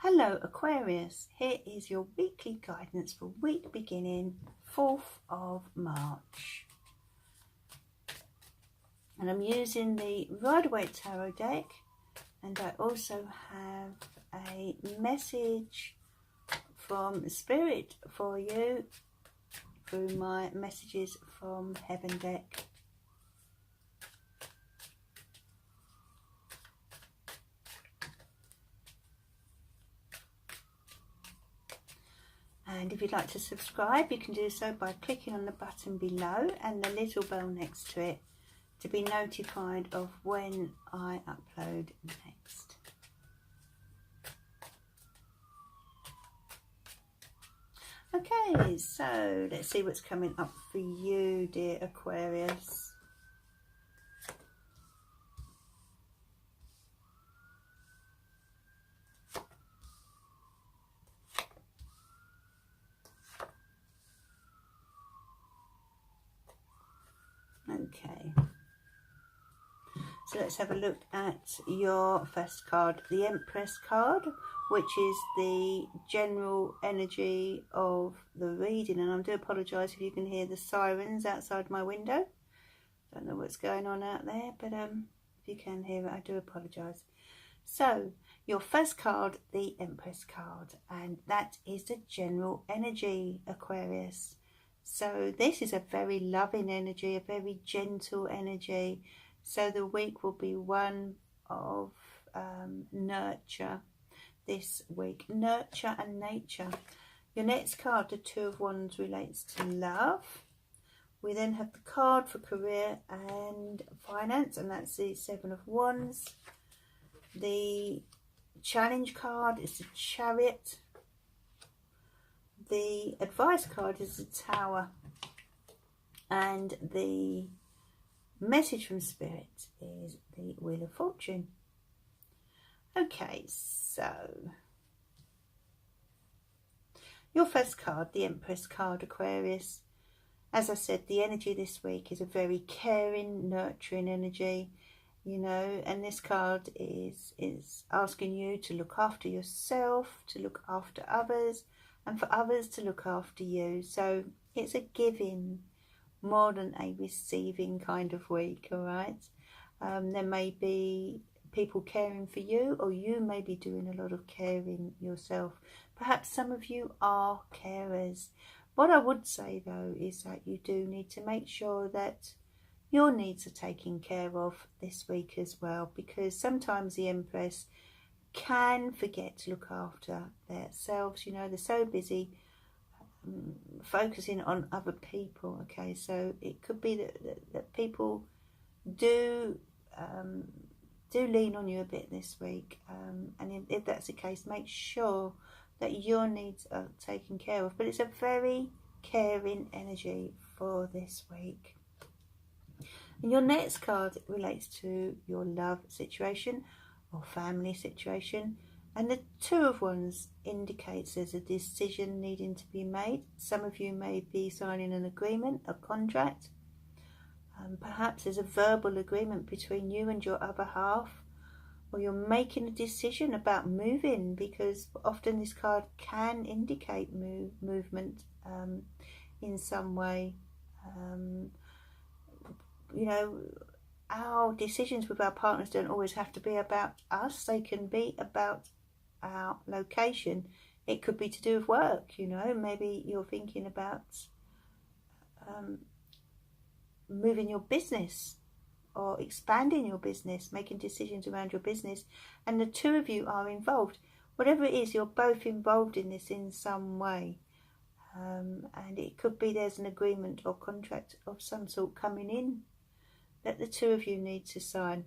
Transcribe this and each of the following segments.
Hello Aquarius, here is your weekly guidance for week beginning 4th of March. And I'm using the Rider-Waite Tarot deck, and I also have a message from Spirit for you through my Messages from Heaven deck. And if you'd like to subscribe, you can do so by clicking on the button below and the little bell next to it to be notified of when I upload next. Okay, so let's see what's coming up for you, dear Aquarius. Okay, so let's have a look at your first card, the Empress card, which is the general energy of the reading. And I do apologise if you can hear the sirens outside my window. Don't know what's going on out there, but if you can hear it, I do apologise. So your first card, the Empress card, and that is the general energy, Aquarius. So this is a very loving energy, a very gentle energy. So the week will be one of nurture this week. Nurture and nature. Your next card, the Two of Wands, relates to love. We then have the card for career and finance, and that's the Seven of Wands. The challenge card is the Chariot. The advice card is the Tower, and the message from Spirit is the Wheel of Fortune. Okay, so your first card, the Empress card, Aquarius. As I said, the energy this week is a very caring, nurturing energy, you know, and this card is asking you to look after yourself, to look after others, and for others to look after you. So it's a giving more than a receiving kind of week, all right? There may be people caring for you, or you may be doing a lot of caring yourself. Perhaps some of you are carers. What I would say though is that you do need to make sure that your needs are taken care of this week as well, because sometimes the Empress can forget to look after themselves. You know, they're so busy focusing on other people. Okay, so it could be that people do lean on you a bit this week, and if that's the case, make sure that your needs are taken care of. But it's a very caring energy for this week. And your next card relates to your love situation or family situation, and the Two of Wands indicates there's a decision needing to be made. Some of you may be signing an agreement, a contract. Perhaps there's a verbal agreement between you and your other half, or you're making a decision about moving, because often this card can indicate movement in some way. You know, our decisions with our partners don't always have to be about us. They can be about our location. It could be to do with work, you know. Maybe you're thinking about moving your business or expanding your business, making decisions around your business, and the two of you are involved. Whatever it is, you're both involved in this in some way, and it could be there's an agreement or contract of some sort coming in that the two of you need to sign.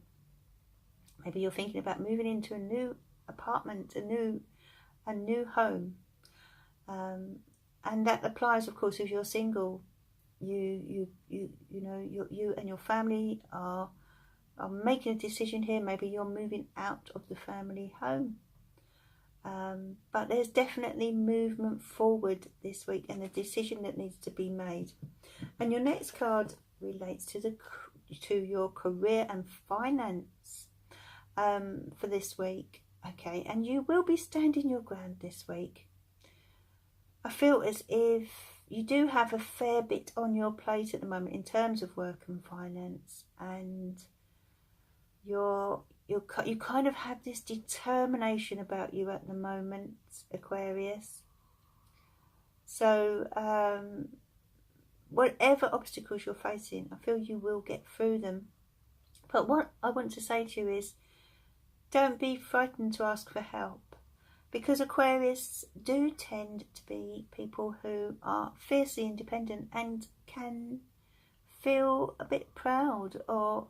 Maybe you're thinking about moving into a new apartment, a new home, and that applies, of course, if you're single. You know, you and your family are making a decision here. Maybe you're moving out of the family home, but there's definitely movement forward this week and a decision that needs to be made. And your next card relates to your career and finance for this week. okay, and you will be standing your ground this week. I feel as if you do have a fair bit on your plate at the moment in terms of work and finance, and you kind of have this determination about you at the moment, Aquarius. So whatever obstacles you're facing, I feel you will get through them. But what I want to say to you is, don't be frightened to ask for help, because Aquarius do tend to be people who are fiercely independent and can feel a bit proud or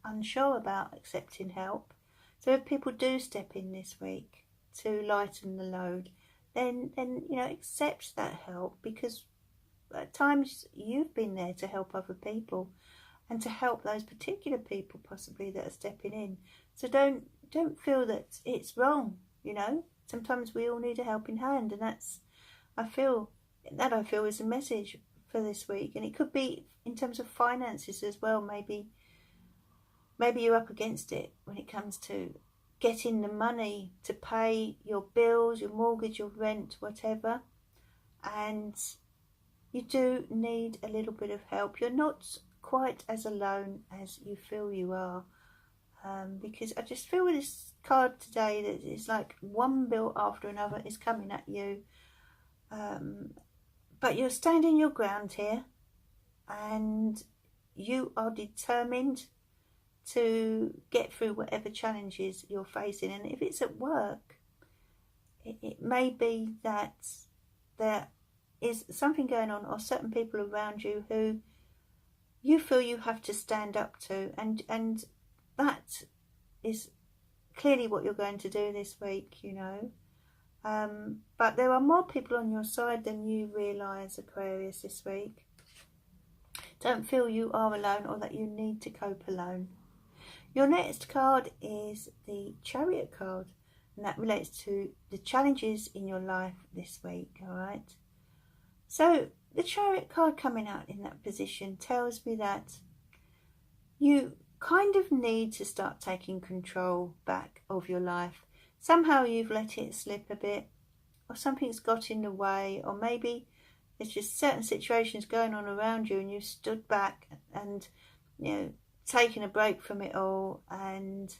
unsure about accepting help. So if people do step in this week to lighten the load, then accept that help, because at times you've been there to help other people and to help those particular people possibly that are stepping in. So don't feel that it's wrong. Sometimes we all need a helping hand, and I feel is a message for this week. And it could be in terms of finances as well. Maybe you're up against it when it comes to getting the money to pay your bills, your mortgage, your rent, whatever, and you do need a little bit of help. You're not quite as alone as you feel you are, because I just feel with this card today that it's like one bill after another is coming at you, but you're standing your ground here, and you are determined to get through whatever challenges you're facing. And if it's at work, it may be that there is something going on, or certain people around you who you feel you have to stand up to, and that is clearly what you're going to do this week, but there are more people on your side than you realise, Aquarius, this week. Don't feel you are alone or that you need to cope alone. Your next card is the Chariot card, and that relates to the challenges in your life this week, all right? So the Chariot card coming out in that position tells me that you kind of need to start taking control back of your life. Somehow you've let it slip a bit, or something's got in the way, or maybe there's just certain situations going on around you and you've stood back and taken a break from it all, and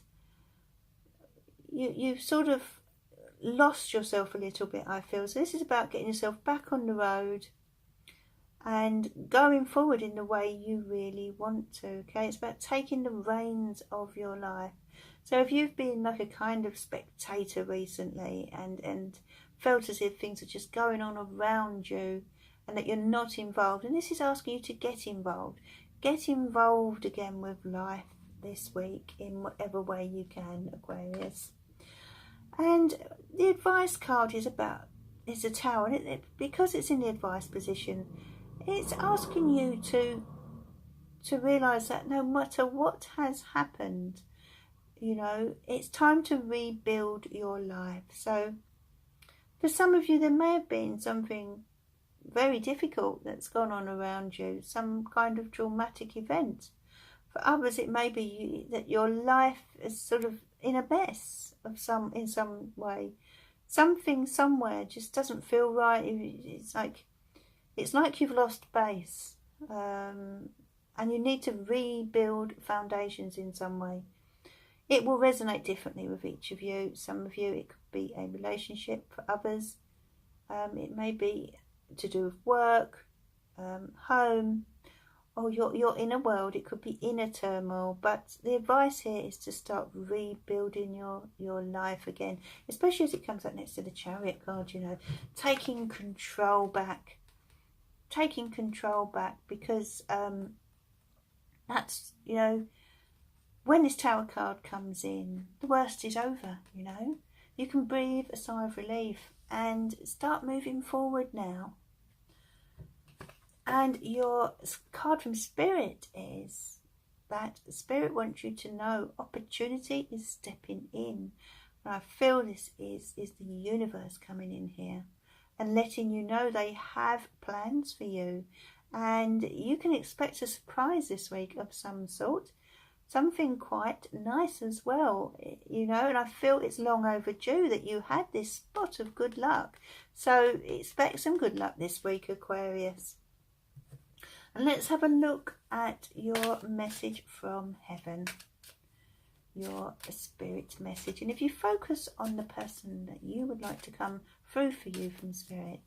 you've sort of lost yourself a little bit, I feel. So this is about getting yourself back on the road and going forward in the way you really want to, okay? It's about taking the reins of your life. So if you've been like a kind of spectator recently and felt as if things are just going on around you and that you're not involved, and this is asking you to get involved. Get involved again with life this week in whatever way you can, Aquarius. And the advice card is a Tower, and because it's in the advice position, it's asking you to realise that no matter what has happened, it's time to rebuild your life. So for some of you, there may have been something very difficult that's gone on around you, some kind of traumatic event. For others, it may be that your life is sort of in a mess in some way. Something somewhere just doesn't feel right. It's like you've lost base, and you need to rebuild foundations in some way. It will resonate differently with each of you. Some of you, it could be a relationship. For others, it may be to do with work, home, or your inner world. It could be inner turmoil, but the advice here is to start rebuilding your life again, especially as it comes up next to the Chariot card, taking control back, because that's, when this Tower card comes in, the worst is over, you can breathe a sigh of relief and start moving forward now. And your card from Spirit is that Spirit wants you to know opportunity is stepping in. And I feel this is the universe coming in here and letting you know they have plans for you. And you can expect a surprise this week of some sort. something quite nice as well, you know, and I feel it's long overdue that you had this spot of good luck. So expect some good luck this week, Aquarius. And let's have a look at your message from heaven, your spirit message. And if you focus on the person that you would like to come through for you from spirit,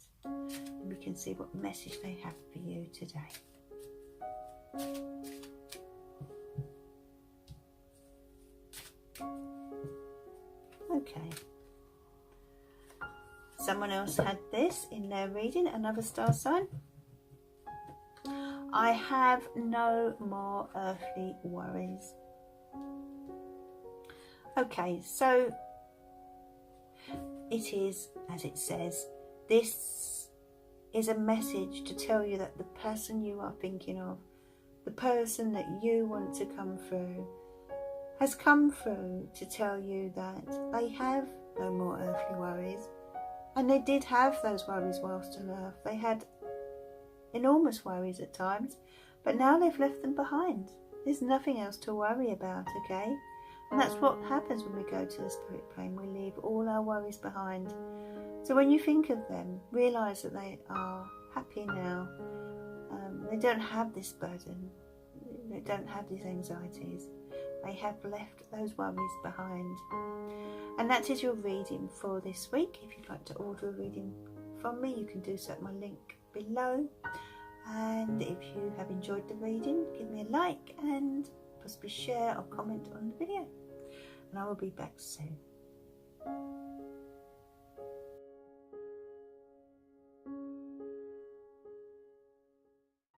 we can see what message they have for you today. Okay. Someone else had this in their reading, another star sign. I have no more earthly worries. Okay, so it is as it says. This is a message to tell you that the person you are thinking of, the person that you want to come through, has come through to tell you that they have no more earthly worries. And they did have those worries whilst on earth. They had enormous worries at times, but now they've left them behind. There's nothing else to worry about, okay? And that's what happens when we go to the spirit plane. We leave all our worries behind. So when you think of them, realise that they are happy now. They don't have this burden. They don't have these anxieties. They have left those worries behind. And that is your reading for this week. If you'd like to order a reading from me, you can do so at my link below. And if you have enjoyed the reading, give me a like and possibly share or comment on the video. And I will be back soon.